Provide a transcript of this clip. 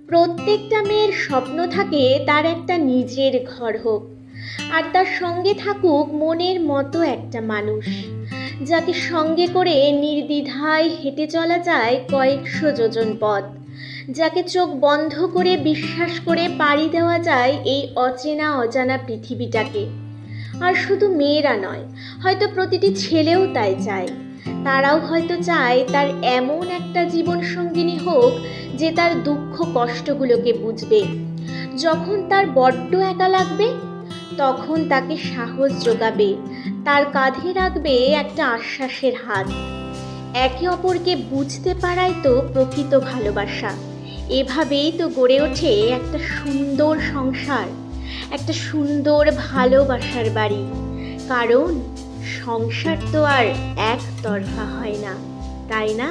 প্রত্যেকটা মেয়ের স্বপ্ন থাকে তার একটা নিজের ঘর হোক, আর তার সঙ্গে থাকুক মনের মতো একটা মানুষ, যাকে সঙ্গে করে নির্দ্বিধায় হেঁটে চলা যায় কয়েকশো যোজন পথ, যাকে চোখ বন্ধ করে বিশ্বাস করে পাড়ি দেওয়া যায় এই অচেনা অজানা পৃথিবীটাকে। আর শুধু মেয়েরা নয়, হয়তো প্রতিটি ছেলেও তাই চায়। তারাও হয়তো চায় তার এমন একটা জীবন সঙ্গিনী হোক যে তার দুঃখ কষ্টগুলোকে বুঝবে। যখন তার বড্ড একা লাগবে, তখন তাকে সাহস যোগাবে, তার কাঁধে রাখবে একটা আশ্বাসের হাত। একে অপরকে বুঝতে পারাই তো প্রকৃত ভালোবাসা। এভাবেই তো গড়ে ওঠে একটা সুন্দর সংসার, একটা সুন্দর ভালোবাসার বাড়ি। কারণ সংসার তো আর একতরফা হয় না, তাই না?